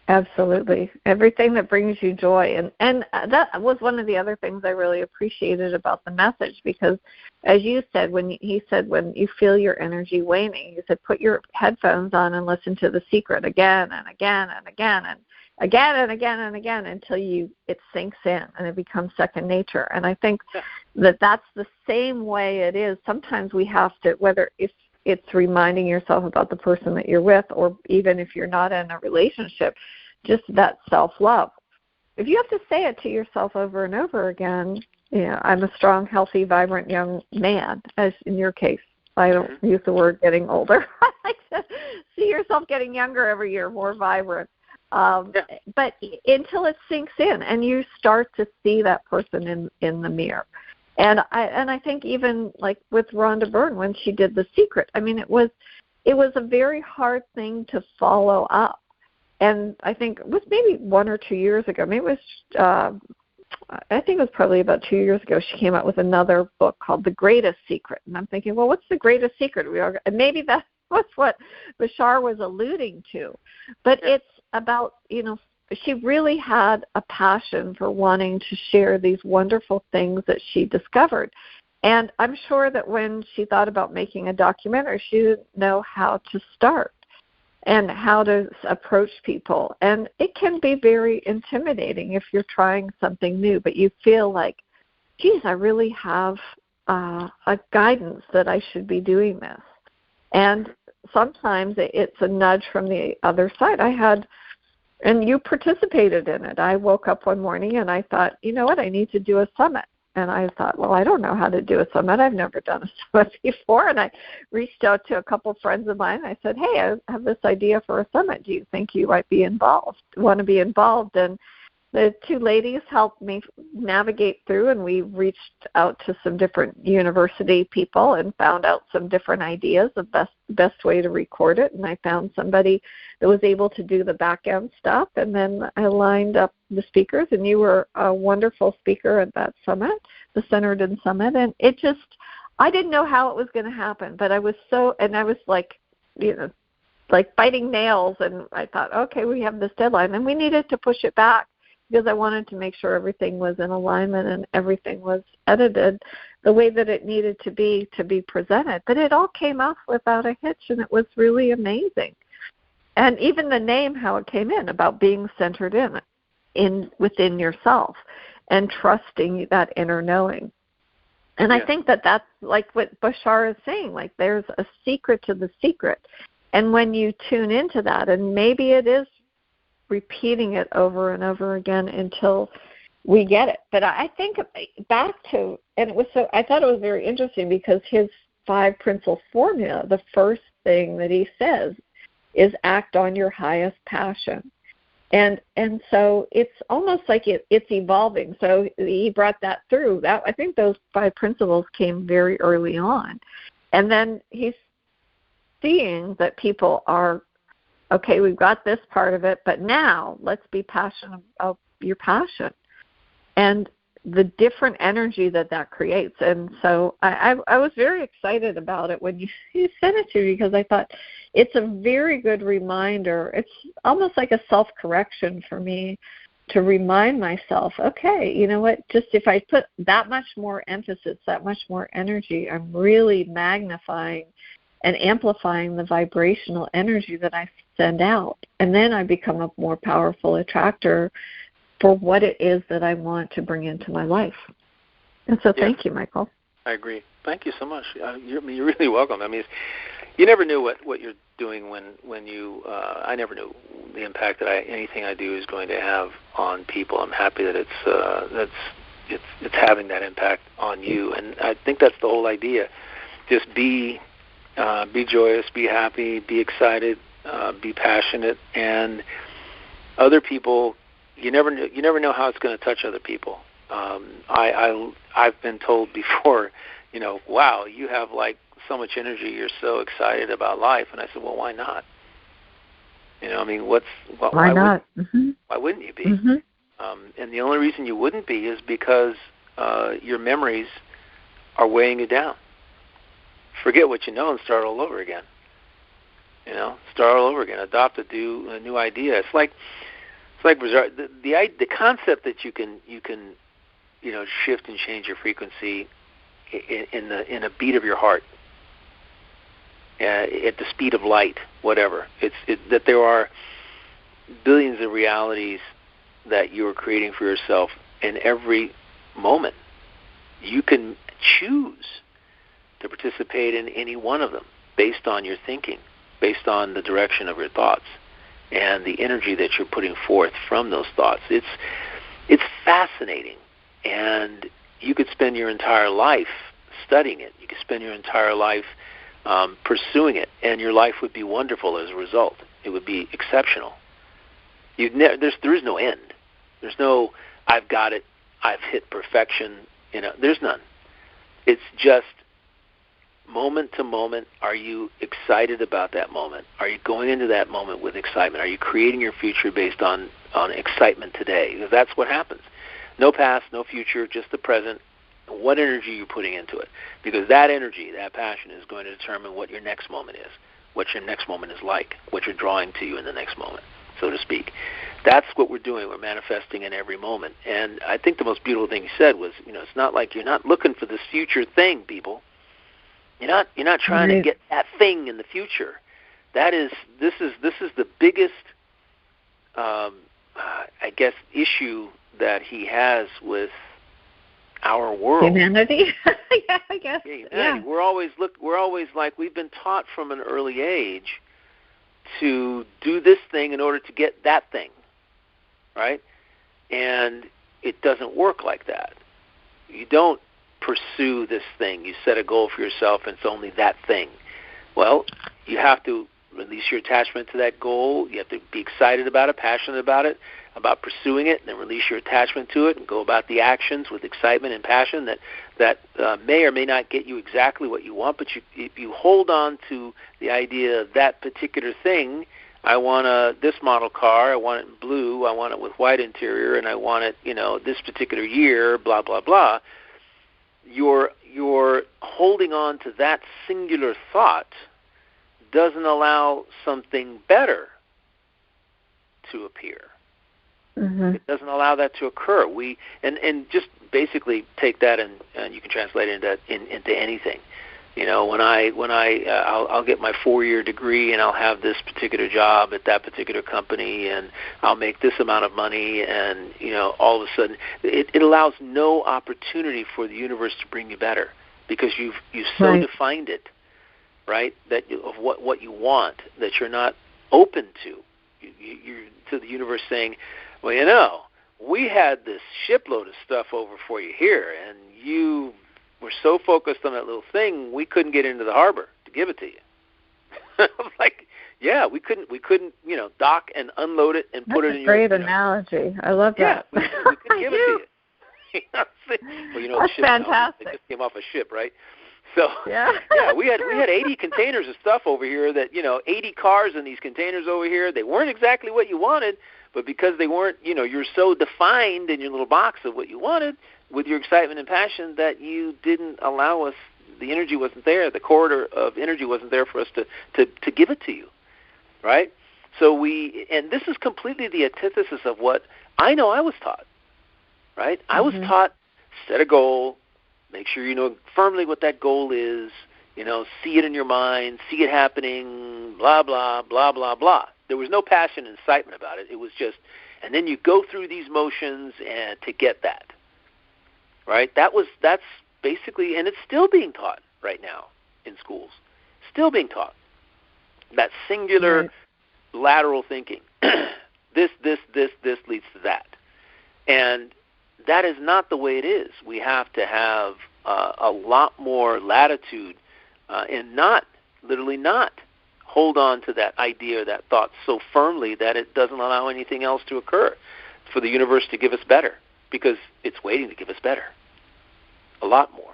A: absolutely. Everything that brings you joy. And that was one of the other things I really appreciated about the message, because as you said, when you feel your energy waning, you said put your headphones on and listen to The Secret again and again and again. again and again and again until it sinks in and it becomes second nature. And I think that's the same way it is. Sometimes we have to, whether if it's reminding yourself about the person that you're with, or even if you're not in a relationship, just that self-love. If you have to say it to yourself over and over again, I'm a strong, healthy, vibrant young man, as in your case. I don't use the word getting older. I like to see yourself getting younger every year, more vibrant. But until it sinks in and you start to see that person in the mirror. And I think even like with Rhonda Byrne when she did The Secret, I mean, it was a very hard thing to follow up. And I think it was maybe 1 or 2 years ago. Maybe it was I think it was probably about 2 years ago, she came out with another book called The Greatest Secret. And I'm thinking, well, what's the greatest secret? And maybe that was what Bashar was alluding to. But it's about, she really had a passion for wanting to share these wonderful things that she discovered. And I'm sure that when she thought about making a documentary, she didn't know how to start and how to approach people. And it can be very intimidating if you're trying something new, but you feel like, geez, I really have a guidance that I should be doing this. And sometimes it's a nudge from the other side. And you participated in it. I woke up one morning and I thought, you know what, I need to do a summit. And I thought, well, I don't know how to do a summit. I've never done a summit before. And I reached out to a couple friends of mine. I said, hey, I have this idea for a summit. Do you think you might want to be involved? And the two ladies helped me navigate through, and we reached out to some different university people and found out some different ideas of best way to record it. And I found somebody that was able to do the back end stuff. And then I lined up the speakers, and you were a wonderful speaker at that summit, the Centered in Summit. And I didn't know how it was going to happen, but I was like, like biting nails. And I thought, okay, we have this deadline, and we needed to push it back, because I wanted to make sure everything was in alignment and everything was edited the way that it needed to be presented. But it all came off without a hitch, and it was really amazing. And even the name, how it came in, about being centered within yourself and trusting that inner knowing. And I think that that's like what Bashar is saying, like there's a secret to the secret. And when you tune into that, and maybe it is repeating it over and over again until we get it. But I think back to, and I thought it was very interesting, because his 5 principle formula, the first thing that he says is act on your highest passion. And so it's almost like it's evolving. So he brought that through. That I think those 5 principles came very early on. And then he's seeing that people are, okay, we've got this part of it, but now let's be passionate about your passion and the different energy that creates. And so I was very excited about it when you sent it to me, because I thought it's a very good reminder. It's almost like a self-correction for me to remind myself, okay, you know what, just if I put that much more emphasis, that much more energy, I'm really magnifying and amplifying the vibrational energy that I send out. And then I become a more powerful attractor for what it is that I want to bring into my life. And so thank you, Michael.
B: I agree. Thank you so much. You're really welcome. I mean, you never knew what you're doing when you, I never knew the impact that anything I do is going to have on people. I'm happy that it's having that impact on you. And I think that's the whole idea. Just be joyous, be happy, be excited, be passionate, and other people, you never know how it's going to touch other people. I've been told before, wow, you have like so much energy, you're so excited about life, and I said, well, why not? Why
A: not?
B: Why wouldn't you be?
A: Mm-hmm.
B: And the only reason you wouldn't be is because your memories are weighing you down. Forget what you know and start all over again. Start all over again. Adopt a new idea. It's like the concept that you can shift and change your frequency in a beat of your heart, at the speed of light, whatever. That there are billions of realities that you are creating for yourself in every moment. You can choose to participate in any one of them based on your thinking, based on the direction of your thoughts and the energy that you're putting forth from those thoughts. It's fascinating, and you could spend your entire life studying it. You could spend your entire life pursuing it, and your life would be wonderful as a result. It would be exceptional. There is no end. There's no, I've got it, I've hit perfection. There's none. It's just moment to moment. Are you excited about that moment? Are you going into that moment with excitement? Are you creating your future based on excitement today? Because that's what happens. No past, no future, just the present. What energy you're putting into it. Because that energy, that passion is going to determine what your next moment is, what your next moment is like, what you're drawing to you in the next moment, so to speak. That's what we're doing. We're manifesting in every moment. And I think the most beautiful thing you said was, it's not like you're not looking for this future thing, people. You're not trying to get that thing in the future. This is the biggest, I guess, issue that he has with our world.
A: Humanity. Yeah, I guess.
B: Yeah, humanity. Yeah. We're always like, we've been taught from an early age to do this thing in order to get that thing, right? And it doesn't work like that. You don't pursue this thing. You set a goal for yourself, and it's only that thing. Well, you have to release your attachment to that goal. You have to be excited about it, passionate about it, about pursuing it, and then release your attachment to it and go about the actions with excitement and passion that may or may not get you exactly what you want, but if you hold on to the idea of that particular thing, I want this model car, I want it in blue, I want it with white interior, and I want it, this particular year, blah, blah, blah, you're holding on to that singular thought doesn't allow something better to appear. Mm-hmm. It doesn't allow that to occur. And just basically take that and you can translate it into anything. I'll get my 4-year degree and I'll have this particular job at that particular company and I'll make this amount of money, and all of a sudden it allows no opportunity for the universe to bring you better, because you've so defined it, right, that of what you want, that you're not open to. You're to the universe saying, well, we had this shipload of stuff over for you here, and you were so focused on that little thing, we couldn't get into the harbor to give it to you. I was like, yeah, we couldn't, dock and unload it and put it in your...
A: That's a great analogy. I love that.
B: Yeah, we couldn't give it to you.
A: That's fantastic.
B: They just came off a ship, right? So yeah, we had 80 containers of stuff over here that 80 cars in these containers over here. They weren't exactly what you wanted, but because they weren't, you're so defined in your little box of what you wanted with your excitement and passion that you didn't allow us. The energy wasn't there. The corridor of energy wasn't there for us to give it to you, right? So and this is completely the antithesis of what I know I was taught, right? Mm-hmm. I was taught, set a goal. Make sure you know firmly what that goal is, see it in your mind, see it happening, blah, blah, blah, blah, blah. There was no passion and excitement about it. It was just, and then you go through these motions and to get that, right? That's basically, and it's still being taught right now in schools, still being taught. That singular lateral thinking, this leads to that. And that is not the way it is. We have to have a lot more latitude and literally not hold on to that idea or that thought so firmly that it doesn't allow anything else to occur for the universe to give us better, because it's waiting to give us better, a lot more.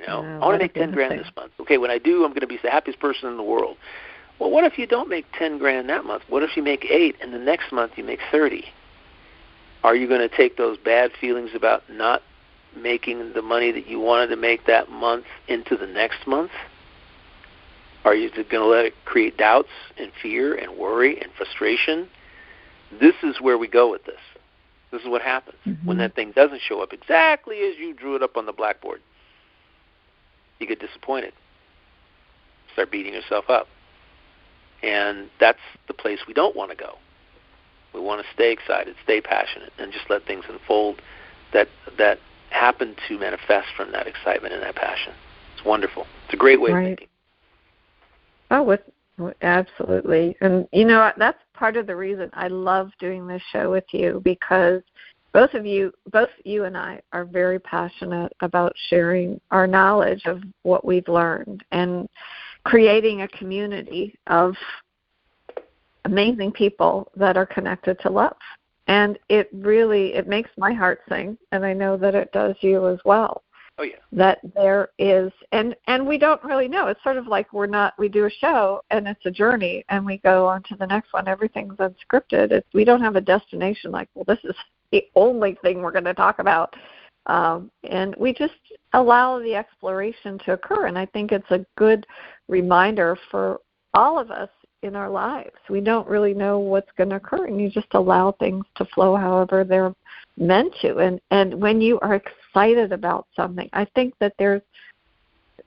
B: I want to make 10 grand this month. Okay, when I do, I'm going to be the happiest person in the world. Well, what if you don't make 10 grand that month? What if you make 8 and the next month you make 30? Are you going to take those bad feelings about not making the money that you wanted to make that month into the next month? Are you going to let it create doubts and fear and worry and frustration? This is where we go with this. This is what happens when that thing doesn't show up exactly as you drew it up on the blackboard. You get disappointed. Start beating yourself up. And that's the place we don't want to go. We want to stay excited, stay passionate, and just let things unfold that happen to manifest from that excitement and that passion. It's wonderful. It's a great way of thinking.
A: Oh, absolutely. And, that's part of the reason I love doing this show with you, because both you and I are very passionate about sharing our knowledge of what we've learned and creating a community of amazing people that are connected to love. And it makes my heart sing, and I know that it does you as well.
B: Oh, yeah.
A: That there is, and we don't really know. It's sort of like we do a show, and it's a journey, and we go on to the next one. Everything's unscripted. We don't have a destination like, well, this is the only thing we're going to talk about. And we just allow the exploration to occur, and I think it's a good reminder for all of us in our lives. We don't really know what's going to occur, and you just allow things to flow however they're meant to. And when you are excited about something, I think that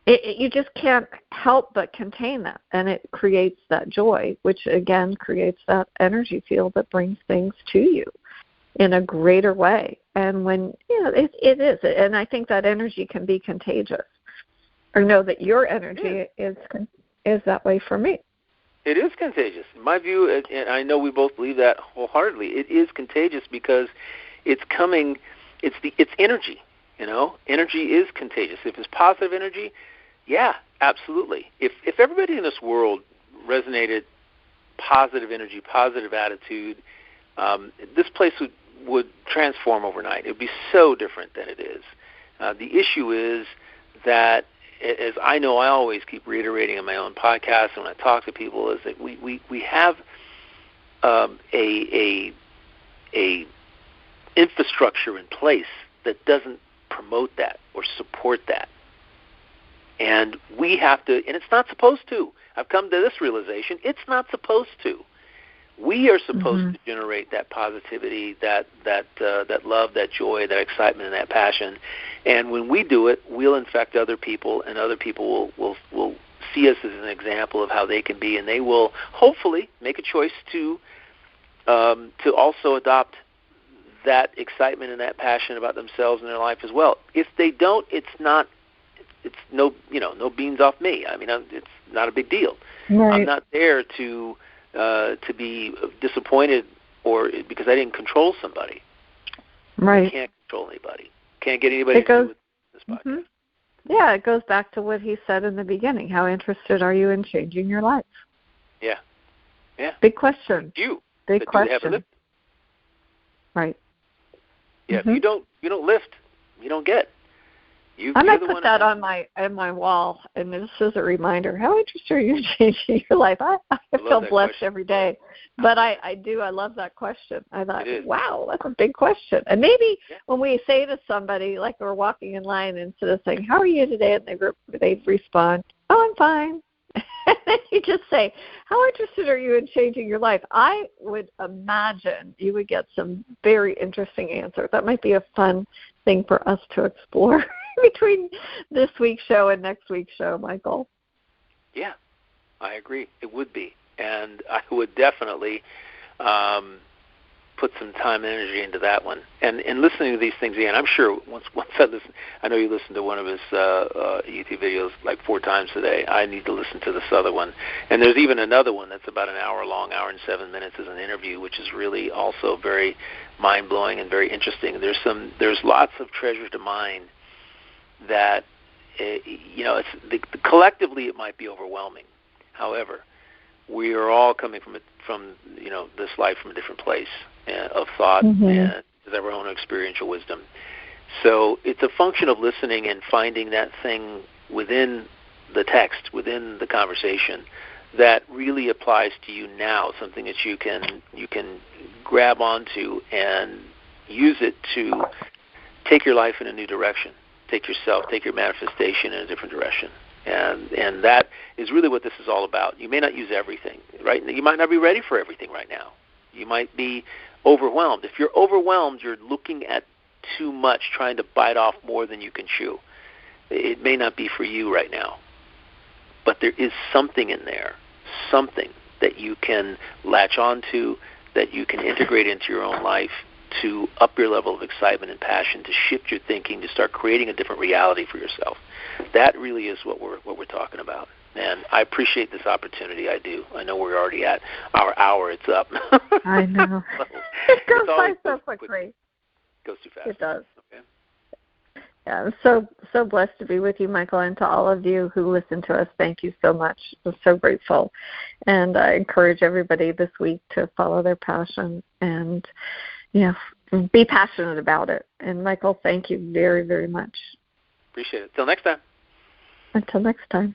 A: you just can't help but contain that, and it creates that joy, which again creates that energy field that brings things to you in a greater way. And when it is, and I think that energy can be contagious. Or know that your energy is that way for me.
B: It is contagious. In my view, and I know we both believe that wholeheartedly, it is contagious because it's coming, it's energy, Energy is contagious. If it's positive energy, yeah, absolutely. If everybody in this world resonated positive energy, positive attitude, this place would transform overnight. It would be so different than it is. The issue is that, as I know, I always keep reiterating in my own podcast and when I talk to people, is that we have a infrastructure in place that doesn't promote that or support that, and we have to. And it's not supposed to. I've come to this realization: it's not supposed to. We are supposed to generate that positivity, that love, that joy, that excitement, and that passion. And when we do it, we'll infect other people, and other people will see us as an example of how they can be, and they will hopefully make a choice to also adopt that excitement and that passion about themselves and their life as well. If they don't, it's no beans off me. I mean, it's not a big deal. Right. I'm not there to be disappointed or because I didn't control somebody.
A: Right.
B: I can't control anybody. Can't get anybody to do with this podcast.
A: Yeah, it goes back to what he said in the beginning. How interested are you in changing your life?
B: Yeah. Yeah.
A: Big question. Big question. Right.
B: Yeah. If you don't lift, you don't get.
A: I might put that on my wall, and this is a reminder. How interested are you in changing your life? I feel blessed every day. But I love that question. I thought, wow, that's a big question. And maybe when we say to somebody, like we're walking in line, instead of saying, how are you today? And they respond, oh, I'm fine. And then you just say, how interested are you in changing your life? I would imagine you would get some very interesting answers. That might be a fun thing for us to explore between this week's show and next week's show, Michael.
B: Yeah, I agree. It would be. And I would definitely put some time and energy into that one. And listening to these things again, I'm sure once I listen, I know you listened to one of his YouTube videos like 4 times today. I need to listen to this other one. And there's even another one that's about an hour long, hour and 7 minutes as an interview, which is really also very mind-blowing and very interesting. There's lots of treasure to mine that, collectively it might be overwhelming. However, we are all coming from this life from a different place of thought and with our own experiential wisdom. So it's a function of listening and finding that thing within the text, within the conversation, that really applies to you now, something that you can grab onto and use it to take your life in a new direction, take your manifestation in a different direction. And that is really what this is all about. You may not use everything, right? You might not be ready for everything right now. You might be overwhelmed. If you're overwhelmed, you're looking at too much, trying to bite off more than you can chew. It may not be for you right now. But there is something in there, something that you can latch onto, that you can integrate into your own life to up your level of excitement and passion, to shift your thinking, to start creating a different reality for yourself. That really is what we're talking about. And I appreciate this opportunity. I do. I know we're already at our hour. It's up.
A: I know.
B: So
A: it goes by so quickly.
B: It goes too fast.
A: It does.
B: Okay.
A: Yeah, I'm so blessed to be with you, Michael, and to all of you who listen to us. Thank you so much. I'm so grateful. And I encourage everybody this week to follow their passion and, be passionate about it. And, Michael, thank you very, very much.
B: Appreciate it. Till next time.
A: Until next time.